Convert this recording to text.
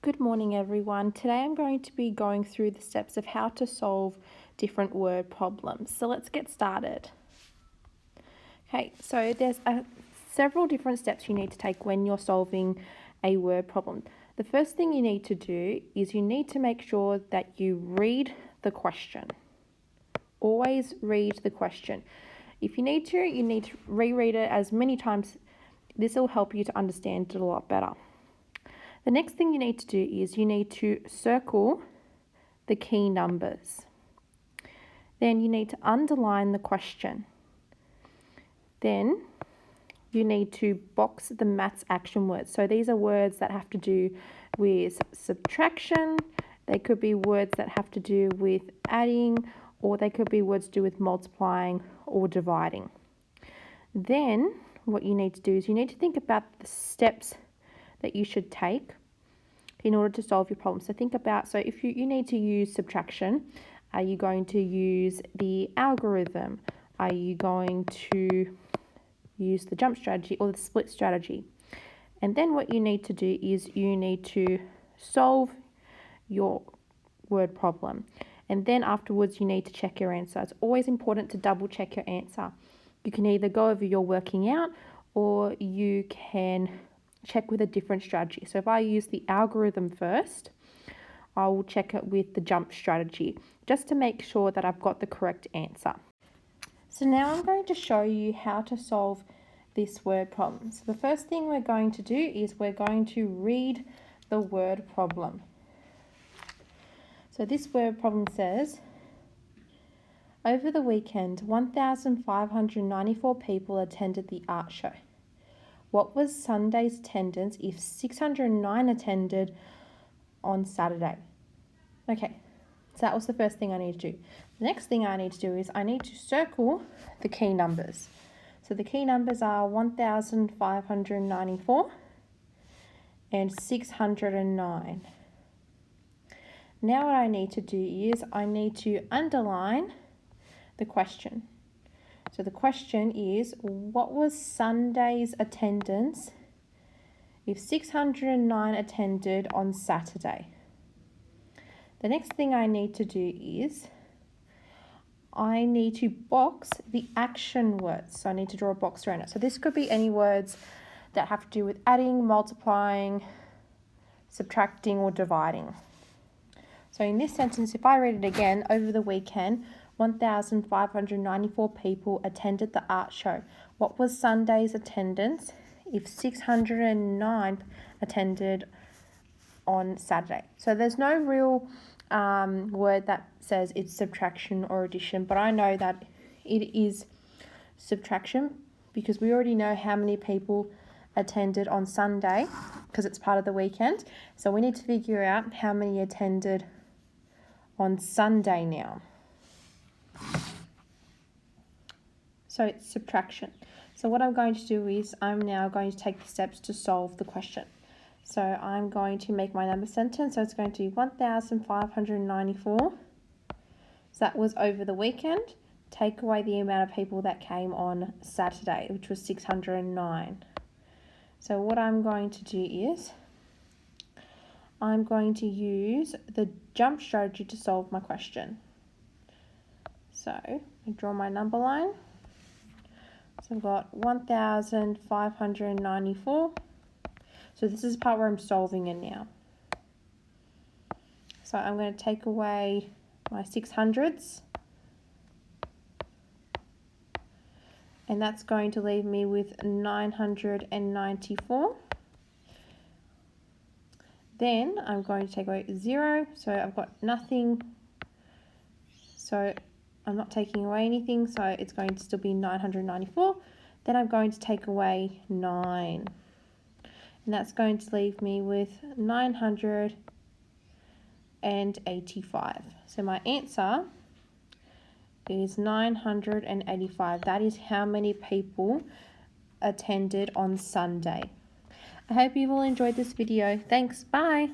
Good morning, everyone. Today I'm going to be going through the steps of how to solve different word problems. So let's get started. Okay, so there's several different steps you need to take when you're solving a word problem. The first thing you need to do is you need to make sure that you read the question. Always read the question. If you need to reread it as many times. This will help you to understand it a lot better. The next thing you need to do is you need to circle the key numbers. Then you need to underline the question. Then you need to box the maths action words. So these are words that have to do with subtraction. They could be words that have to do with adding, or they could be words to do with multiplying or dividing. Then what you need to do is you need to think about the steps that you should take in order to solve your problem. So think about, so if you need to use subtraction, are you going to use the algorithm? Are you going to use the jump strategy or the split strategy? And then what you need to do is you need to solve your word problem. And then afterwards you need to check your answer. It's always important to double check your answer. You can either go over your working out or you can check with a different strategy. So if I use the algorithm first, I will check it with the jump strategy just to make sure that I've got the correct answer. So now I'm going to show you how to solve this word problem. So the first thing we're going to do is we're going to read the word problem. So this word problem says, over the weekend, 1,594 people attended the art show. What was Sunday's attendance if 609 attended on Saturday? Okay, so that was the first thing I need to do. The next thing I need to do is I need to circle the key numbers. So the key numbers are 1,594 and 609. Now what I need to do is I need to underline the question. So the question is, what was Sunday's attendance if 609 attended on Saturday? The next thing I need to do is I need to box the action words. So I need to draw a box around it. So this could be any words that have to do with adding, multiplying, subtracting, or dividing. So in this sentence, if I read it again, over the weekend, 1,594 people attended the art show. What was Sunday's attendance if 609 attended on Saturday? So there's no real word that says it's subtraction or addition, but I know that it is subtraction because we already know how many people attended on Sunday because it's part of the weekend. So we need to figure out how many attended on Sunday now. So it's subtraction. So what I'm going to do is I'm now going to take the steps to solve the question. So I'm going to make my number sentence. So it's going to be 1,594. So that was over the weekend. Take away the amount of people that came on Saturday, which was 609. So what I'm going to do is I'm going to use the jump strategy to solve my question. So I draw my number line. So I've got 1,594. So this is the part where I'm solving it now. So I'm going to take away my 600s. And that's going to leave me with 994. Then I'm going to take away 0. So I've got nothing. So I'm not taking away anything, so it's going to still be 994. Then I'm going to take away 9. And that's going to leave me with 985. So my answer is 985. That is how many people attended on Sunday. I hope you've all enjoyed this video. Thanks. Bye.